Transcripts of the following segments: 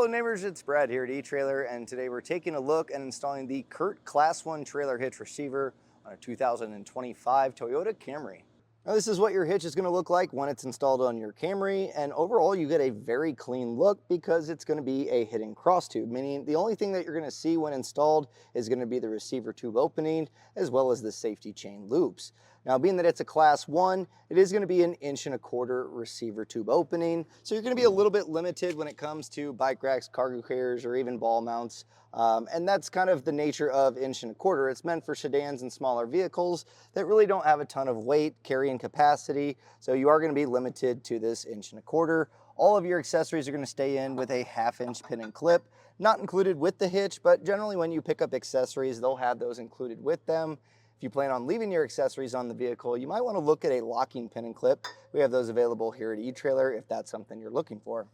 Hello neighbors, it's Brad here at eTrailer, and today we're taking a look and installing the CURT Class 1 trailer hitch receiver on a 2025 Toyota Camry. Now this is what your hitch is going to look like when it's installed on your Camry, and overall you get a very clean look because it's going to be a hidden cross tube, meaning the only thing that you're going to see when installed is going to be the receiver tube opening as well as the safety chain loops. Now, being that it's a Class 1, it is going to be an 1.25" receiver tube opening, so you're going to be a little bit limited when it comes to bike racks, cargo carriers, or even ball mounts. And that's kind of the nature of 1.25". It's meant for sedans and smaller vehicles that really don't have a ton of weight, carrying capacity, so you are going to be limited to this 1.25". All of your accessories are going to stay in with a 1/2" pin and clip, not included with the hitch, but generally when you pick up accessories, they'll have those included with them. If you plan on leaving your accessories on the vehicle, you might want to look at a locking pin and clip. We have those available here at eTrailer if that's something you're looking for.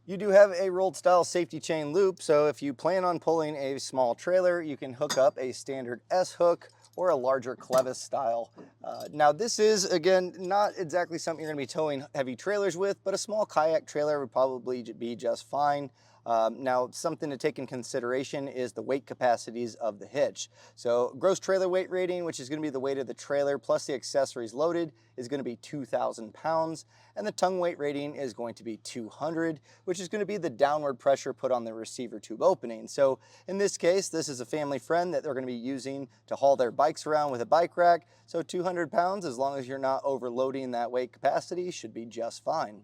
You do have a rolled style safety chain loop, so if you plan on pulling a small trailer, you can hook up a standard S hook or a larger clevis style. Now this is, again, not exactly something you're going to be towing heavy trailers with, but a small kayak trailer would probably be just fine. Now, something to take in consideration is the weight capacities of the hitch. So gross trailer weight rating, which is going to be the weight of the trailer plus the accessories loaded, is going to be 2,000 pounds. And the tongue weight rating is going to be 200, which is going to be the downward pressure put on the receiver tube opening. So in this case, this is a family friend that they're going to be using to haul their bikes around with a bike rack. So 200 pounds, as long as you're not overloading that weight capacity, should be just fine.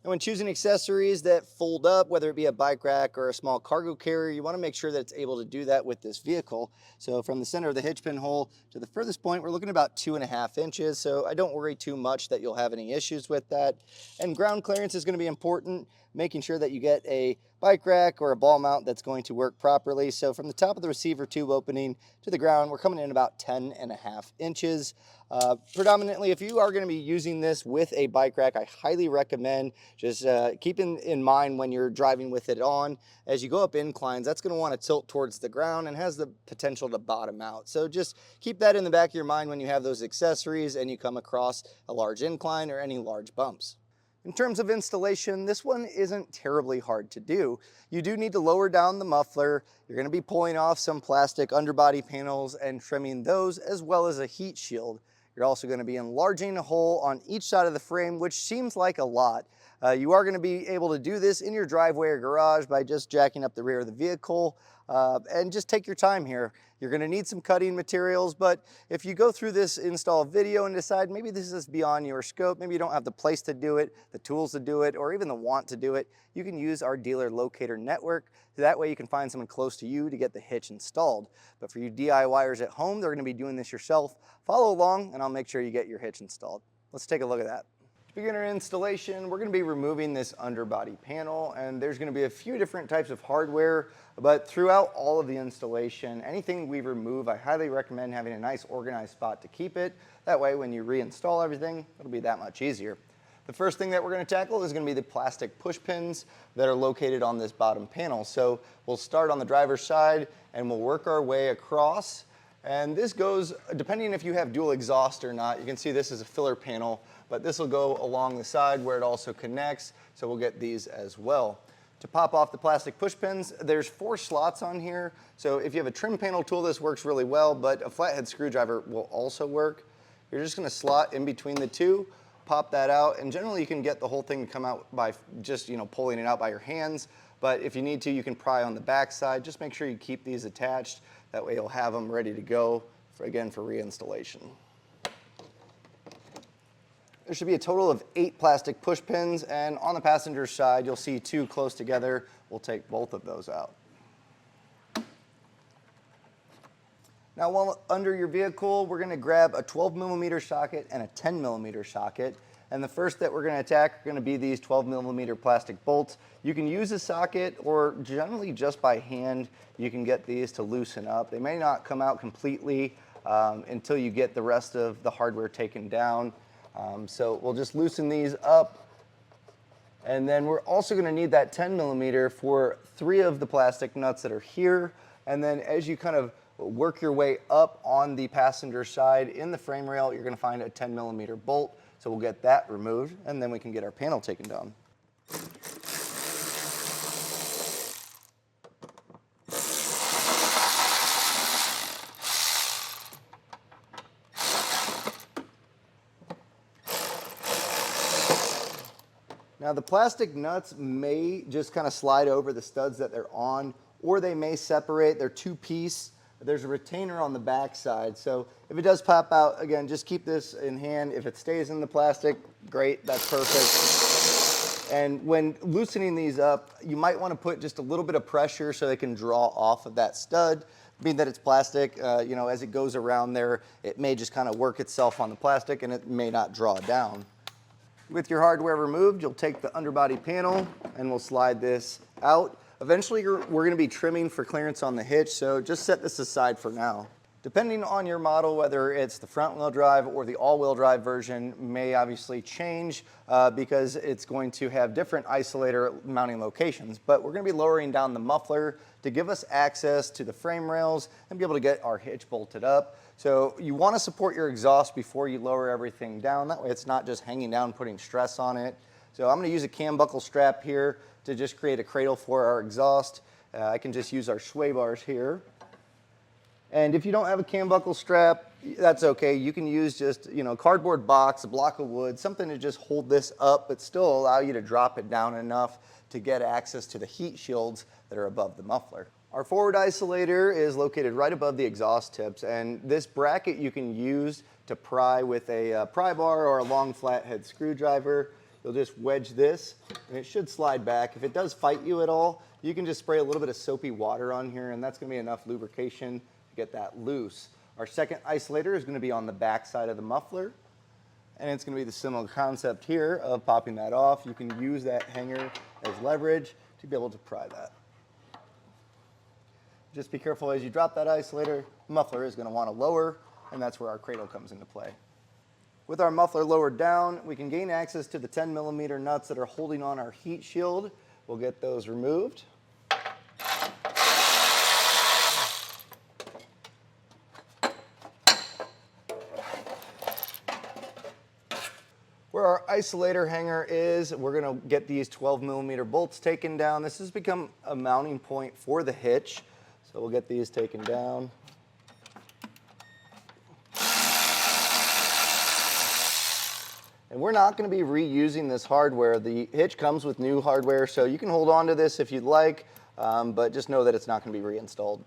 And when choosing accessories that fold up, whether it be a bike rack or a small cargo carrier, you want to make sure that it's able to do that with this vehicle. So from the center of the hitch pin hole to the furthest point, we're looking about 2.5 inches. So I don't worry too much that you'll have any issues with that. And ground clearance is going to be important, making sure that you get a bike rack or a ball mount that's going to work properly. So from the top of the receiver tube opening to the ground, we're coming in about 10.5 inches. Predominantly, if you are going to be using this with a bike rack, I highly recommend just keeping in mind when you're driving with it on, as you go up inclines, that's going to want to tilt towards the ground and has the potential to bottom out. So just keep that in the back of your mind when you have those accessories and you come across a large incline or any large bumps. In terms of installation, this one isn't terribly hard to do. You do need to lower down the muffler. You're going to be pulling off some plastic underbody panels and trimming those, as well as a heat shield. You're also going to be enlarging a hole on each side of the frame, which seems like a lot. You are going to be able to do this in your driveway or garage by just jacking up the rear of the vehicle, and just take your time here. You're going to need some cutting materials, but if you go through this install video and decide maybe this is beyond your scope, maybe you don't have the place to do it, the tools to do it, or even the want to do it, you can use our dealer locator network. That way you can find someone close to you to get the hitch installed. But for you DIYers at home, they're going to be doing this yourself. Follow along and I'll make sure you get your hitch installed. Let's take a look at that. To begin our installation, we're going to be removing this underbody panel, and there's going to be a few different types of hardware, but throughout all of the installation, anything we remove, I highly recommend having a nice organized spot to keep it. That way when you reinstall everything, it'll be that much easier. The first thing that we're going to tackle is going to be the plastic push pins that are located on this bottom panel. So we'll start on the driver's side and we'll work our way across. And this goes, depending if you have dual exhaust or not, you can see this is a filler panel, but this will go along the side where it also connects, so we'll get these as well. To pop off the plastic push pins, there's 4 slots on here, so if you have a trim panel tool, this works really well, but a flathead screwdriver will also work. You're just going to slot in between the two, pop that out, and generally you can get the whole thing to come out by just pulling it out by your hands, but if you need to, you can pry on the back side. Just make sure you keep these attached. That way you'll have them ready to go, for reinstallation. There should be a total of 8 plastic push pins, and on the passenger side, you'll see 2 close together. We'll take both of those out. Now, while under your vehicle, we're going to grab a 12mm socket and a 10mm socket. And the first that we're going to attack are going to be these 12mm plastic bolts. You can use a socket, or generally just by hand, you can get these to loosen up. They may not come out completely until you get the rest of the hardware taken down. So we'll just loosen these up. And then we're also going to need that 10mm for 3 of the plastic nuts that are here. And then as you kind of work your way up on the passenger side in the frame rail, you're going to find a 10mm bolt. So we'll get that removed, and then we can get our panel taken down. Now the plastic nuts may just kind of slide over the studs that they're on, or they may separate. They're two-piece. There's a retainer on the back side, so if it does pop out, again, just keep this in hand. If it stays in the plastic, great, that's perfect. And when loosening these up, you might want to put just a little bit of pressure so they can draw off of that stud. Being that it's plastic, you know, as it goes around there, it may just kind of work itself on the plastic and it may not draw down. With your hardware removed, you'll take the underbody panel and we'll slide this out. Eventually, we're going to be trimming for clearance on the hitch, so just set this aside for now. Depending on your model, whether it's the front-wheel drive or the all-wheel drive version, may obviously change because it's going to have different isolator mounting locations. But we're going to be lowering down the muffler to give us access to the frame rails and be able to get our hitch bolted up. So you want to support your exhaust before you lower everything down. That way it's not just hanging down, putting stress on it. So I'm going to use a cam buckle strap here to just create a cradle for our exhaust. I can just use our sway bars here. And if you don't have a cam buckle strap, that's okay. You can use just, you know, cardboard box, a block of wood, something to just hold this up, but still allow you to drop it down enough to get access to the heat shields that are above the muffler. Our forward isolator is located right above the exhaust tips, and this bracket you can use to pry with a pry bar or a long flathead screwdriver. You'll just wedge this, and it should slide back. If it does fight you at all, you can just spray a little bit of soapy water on here, and that's going to be enough lubrication to get that loose. Our second isolator is going to be on the back side of the muffler, and it's going to be the similar concept here of popping that off. You can use that hanger as leverage to be able to pry that. Just be careful as you drop that isolator. The muffler is going to want to lower, and that's where our cradle comes into play. With our muffler lowered down, we can gain access to the 10mm nuts that are holding on our heat shield. We'll get those removed. Where our isolator hanger is, we're going to get these 12mm bolts taken down. This has become a mounting point for the hitch, so we'll get these taken down. And we're not going to be reusing this hardware. The hitch comes with new hardware, so you can hold on to this if you'd like, but just know that it's not going to be reinstalled.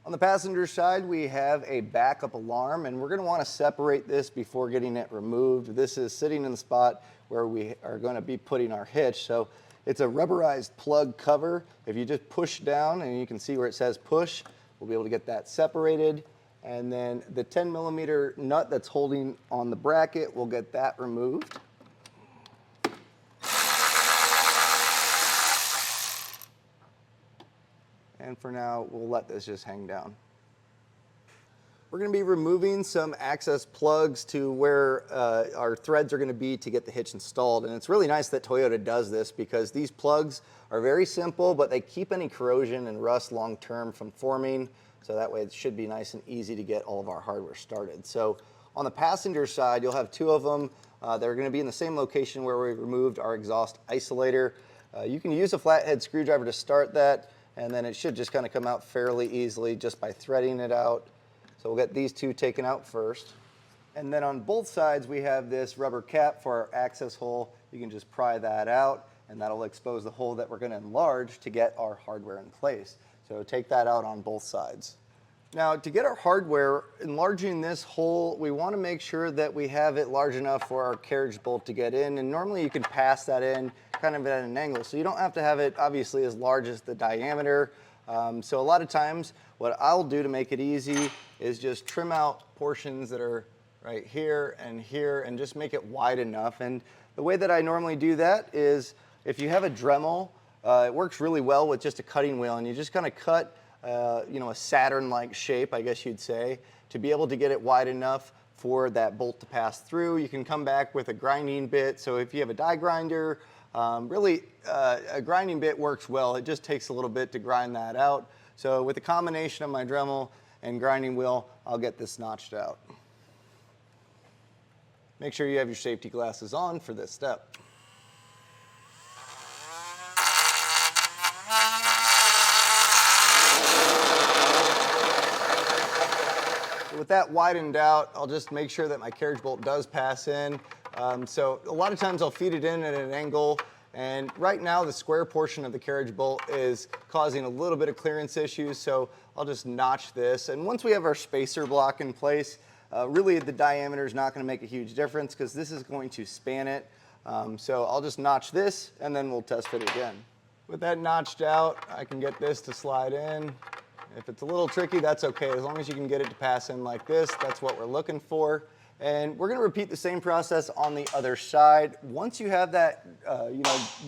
On the passenger side, we have a backup alarm, and we're going to want to separate this before getting it removed. This is sitting in the spot where we are going to be putting our hitch. So it's a rubberized plug cover. If you just push down, and you can see where it says push, we'll be able to get that separated. And then the 10mm nut that's holding on the bracket, we'll get that removed. And for now, we'll let this just hang down. We're going to be removing some access plugs to where our threads are going to be to get the hitch installed. And it's really nice that Toyota does this because these plugs are very simple, but they keep any corrosion and rust long term from forming. So that way it should be nice and easy to get all of our hardware started. So on the passenger side, you'll have two of them. They're going to be in the same location where we removed our exhaust isolator. You can use a flathead screwdriver to start that, and then it should just kind of come out fairly easily just by threading it out. So we'll get these two taken out first. And then on both sides, we have this rubber cap for our access hole. You can just pry that out, and that'll expose the hole that we're going to enlarge to get our hardware in place. So take that out on both sides. Now, to get our hardware, enlarging this hole, we want to make sure that we have it large enough for our carriage bolt to get in. And normally you can pass that in kind of at an angle. So you don't have to have it obviously as large as the diameter. So a lot of times what I'll do to make it easy is just trim out portions that are right here and just make it wide enough. And the way that I normally do that is if you have a Dremel, it works really well with just a cutting wheel, and you just kind of cut you know, a Saturn-like shape, I guess you'd say, to be able to get it wide enough for that bolt to pass through. You can come back with a grinding bit. So if you have a die grinder, really a grinding bit works well. It just takes a little bit to grind that out. So with a combination of my Dremel and grinding wheel, I'll get this notched out. Make sure you have your safety glasses on for this step. With that widened out, I'll just make sure that my carriage bolt does pass in. So a lot of times I'll feed it in at an angle, and right now the square portion of the carriage bolt is causing a little bit of clearance issues, so I'll just notch this. And once we have our spacer block in place, really the diameter is not going to make a huge difference because this is going to span it. So I'll just notch this and then we'll test fit again. With that notched out, I can get this to slide in. If it's a little tricky, that's okay. As long as you can get it to pass in like this, that's what we're looking for. And we're going to repeat the same process on the other side. Once you have that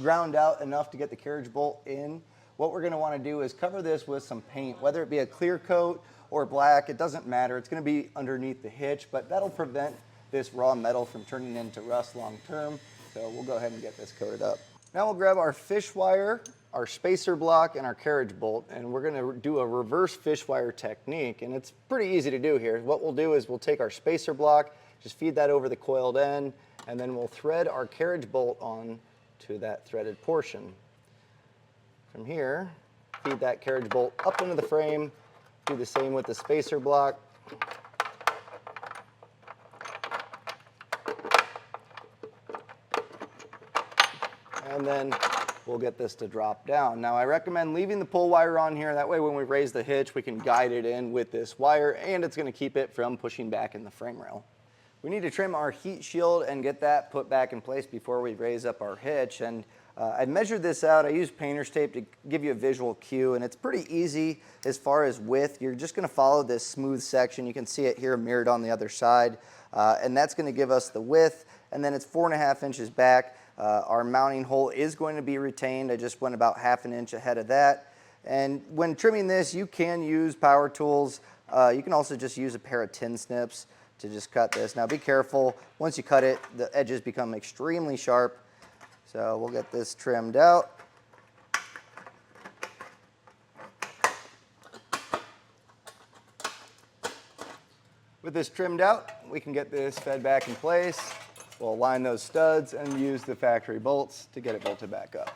ground out enough to get the carriage bolt in, what we're going to want to do is cover this with some paint, whether it be a clear coat or black, it doesn't matter. It's going to be underneath the hitch, but that'll prevent this raw metal from turning into rust long term. So we'll go ahead and get this coated up. Now we'll grab our fish wire, our spacer block, and our carriage bolt, and we're going to do a reverse fish wire technique, and it's pretty easy to do here. What we'll do is we'll take our spacer block, just feed that over the coiled end, and then we'll thread our carriage bolt on to that threaded portion. From here, feed that carriage bolt up into the frame, do the same with the spacer block. And then we'll get this to drop down. Now I recommend leaving the pull wire on here, that way when we raise the hitch we can guide it in with this wire and it's going to keep it from pushing back in the frame rail. We need to trim our heat shield and get that put back in place before we raise up our hitch, and I measured this out. I used painter's tape to give you a visual cue, and it's pretty easy as far as width. You're just going to follow this smooth section. You can see it here mirrored on the other side, and that's going to give us the width, and then it's 4.5 inches back. Our mounting hole is going to be retained. I just went about 1/2 inch ahead of that. And when trimming this, you can use power tools. You can also just use a pair of tin snips to just cut this. Now be careful, once you cut it, the edges become extremely sharp. So we'll get this trimmed out. With this trimmed out, we can get this fed back in place. We'll align those studs and use the factory bolts to get it bolted back up.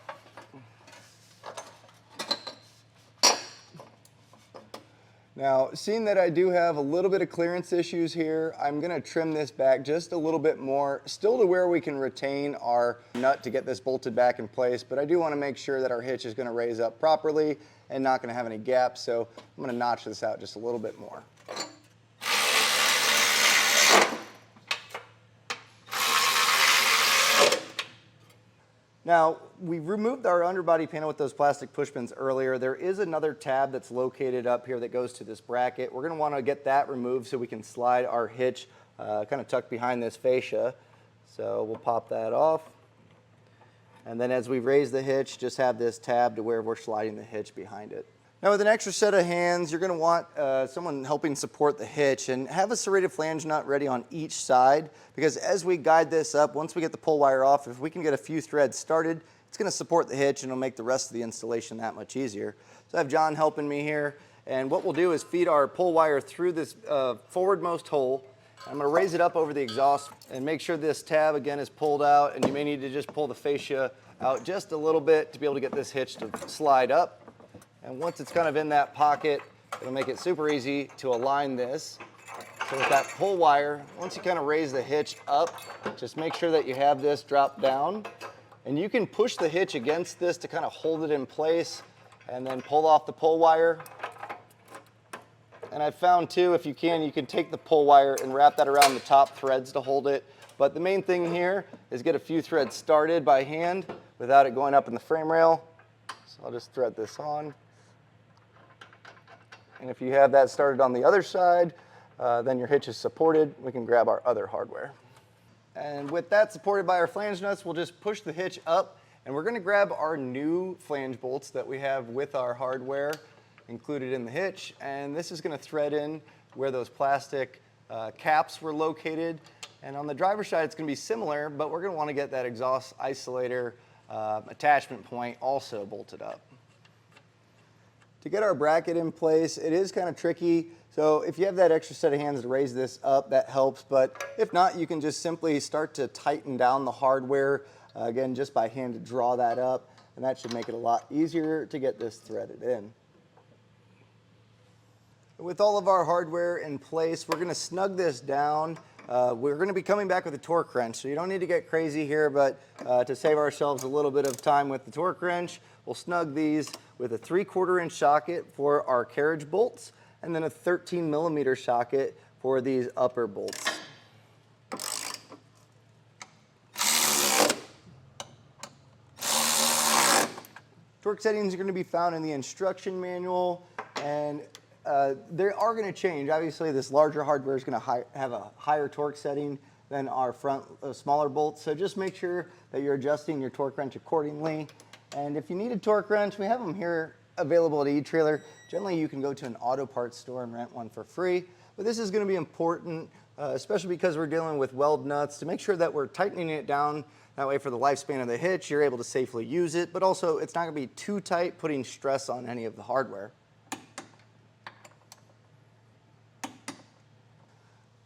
Now, seeing that I do have a little bit of clearance issues here, I'm going to trim this back just a little bit more, still to where we can retain our nut to get this bolted back in place, but I do want to make sure that our hitch is going to raise up properly and not going to have any gaps, so I'm going to notch this out just a little bit more. Now, we removed our underbody panel with those plastic push pins earlier. There is another tab that's located up here that goes to this bracket. We're going to want to get that removed so we can slide our hitch kind of tucked behind this fascia. So we'll pop that off. And then as we raise the hitch, just have this tab to where we're sliding the hitch behind it. Now with an extra set of hands, you're going to want someone helping support the hitch, and have a serrated flange nut ready on each side, because as we guide this up, once we get the pull wire off, if we can get a few threads started, it's going to support the hitch and it'll make the rest of the installation that much easier. So I have John helping me here, and what we'll do is feed our pull wire through this forwardmost hole. I'm going to raise it up over the exhaust and make sure this tab again is pulled out, and you may need to just pull the fascia out just a little bit to be able to get this hitch to slide up. And once it's kind of in that pocket, it'll make it super easy to align this. So with that pull wire, once you kind of raise the hitch up, just make sure that you have this drop down. And you can push the hitch against this to kind of hold it in place and then pull off the pull wire. And I found too, if you can take the pull wire and wrap that around the top threads to hold it. But the main thing here is get a few threads started by hand without it going up in the frame rail. So I'll just thread this on. And if you have that started on the other side, then your hitch is supported. We can grab our other hardware. And with that supported by our flange nuts, we'll just push the hitch up, and we're going to grab our new flange bolts that we have with our hardware included in the hitch, and this is going to thread in where those plastic caps were located. And on the driver's side, it's going to be similar, but we're going to want to get that exhaust isolator attachment point also bolted up. To get our bracket in place, it is kind of tricky. So if you have that extra set of hands to raise this up, that helps. But if not, you can just simply start to tighten down the hardware, again, just by hand to draw that up. And that should make it a lot easier to get this threaded in. With all of our hardware in place, we're going to snug this down. We're going to be coming back with a torque wrench, so you don't need to get crazy here, but to save ourselves a little bit of time with the torque wrench, we'll snug these with a 3/4 inch socket for our carriage bolts, and then a 13 millimeter socket for these upper bolts. Torque settings are going to be found in the instruction manual, and they are going to change. Obviously, this larger hardware is going to have a higher torque setting than our front smaller bolts, so just make sure that you're adjusting your torque wrench accordingly. And if you need a torque wrench, we have them here available at eTrailer. Generally, you can go to an auto parts store and rent one for free, but this is going to be important, especially because we're dealing with weld nuts, to make sure that we're tightening it down. That way, for the lifespan of the hitch, you're able to safely use it, but also it's not going to be too tight, putting stress on any of the hardware.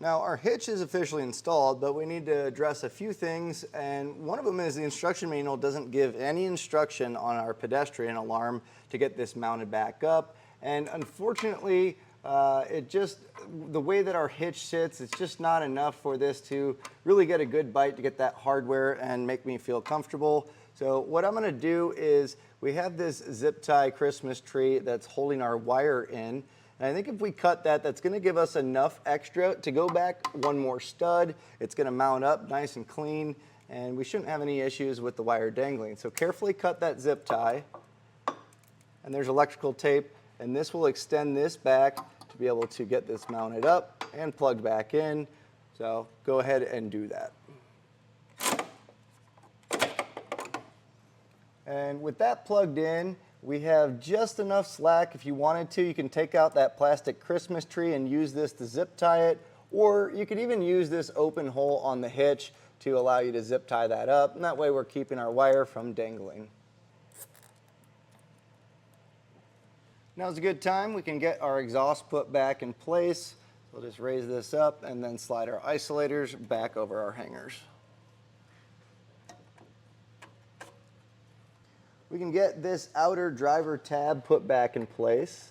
Now, our hitch is officially installed, but we need to address a few things, and one of them is the instruction manual doesn't give any instruction on our pedestrian alarm to get this mounted back up, and unfortunately, the way that our hitch sits, it's just not enough for this to really get a good bite to get that hardware and make me feel comfortable. So what I'm going to do is, we have this zip tie Christmas tree that's holding our wire in, and I think if we cut that, that's going to give us enough extra to go back one more stud. It's going to mount up nice and clean, and we shouldn't have any issues with the wire dangling. So carefully cut that zip tie, and there's electrical tape, and this will extend this back to be able to get this mounted up and plugged back in. So go ahead and do that. And with that plugged in, we have just enough slack. If you wanted to, you can take out that plastic Christmas tree and use this to zip tie it, or you could even use this open hole on the hitch to allow you to zip tie that up, and that way we're keeping our wire from dangling. Now's a good time. We can get our exhaust put back in place. We'll just raise this up and then slide our isolators back over our hangers. We can get this outer driver tab put back in place.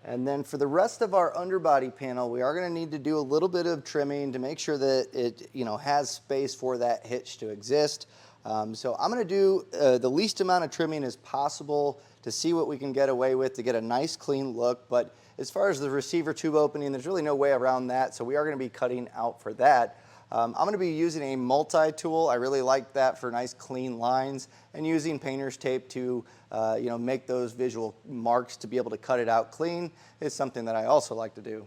And then for the rest of our underbody panel, we are going to need to do a little bit of trimming to make sure that it has space for that hitch to exist. So I'm going to do the least amount of trimming as possible to see what we can get away with to get a nice clean look. But as far as the receiver tube opening, there's really no way around that, so we are going to be cutting out for that. I'm going to be using a multi-tool. I really like that for nice clean lines, and using painter's tape to make those visual marks to be able to cut it out clean is something that I also like to do.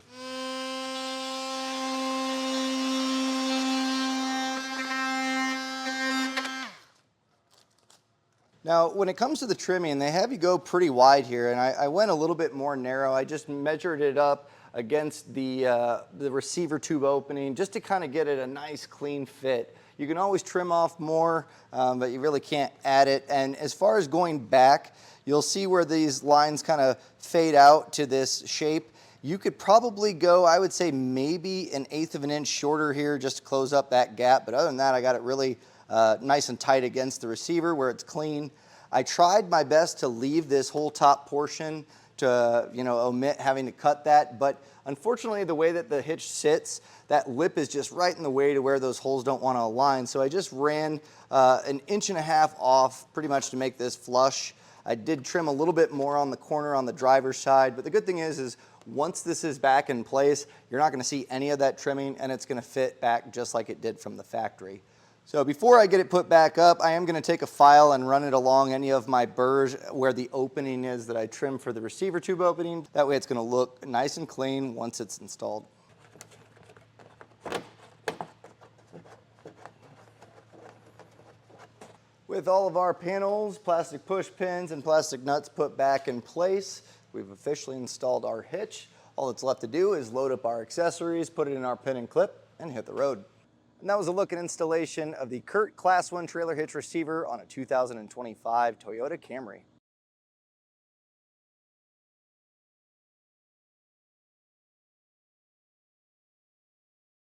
Now, when it comes to the trimming, they have you go pretty wide here, and I went a little bit more narrow. I just measured it up against the receiver tube opening just to kind of get it a nice clean fit. You can always trim off more, but you really can't add it. And as far as going back, you'll see where these lines kind of fade out to this shape. You could probably go, I would say, maybe 1/8 of an inch shorter here just to close up that gap. But other than that, I got it really nice and tight against the receiver where it's clean. I tried my best to leave this whole top portion to omit having to cut that, but unfortunately the way that the hitch sits, that lip is just right in the way to where those holes don't want to align. So I just ran 1.5 inches off pretty much to make this flush. I did trim a little bit more on the corner on the driver's side, but the good thing is once this is back in place, you're not going to see any of that trimming, and it's going to fit back just like it did from the factory. So before I get it put back up, I am going to take a file and run it along any of my burrs where the opening is that I trimmed for the receiver tube opening. That way it's going to look nice and clean once it's installed. With all of our panels, plastic push pins, and plastic nuts put back in place, we've officially installed our hitch. All that's left to do is load up our accessories, put it in our pin and clip, and hit the road. And that was a look at installation of the CURT Class 1 Trailer Hitch Receiver on a 2025 Toyota Camry.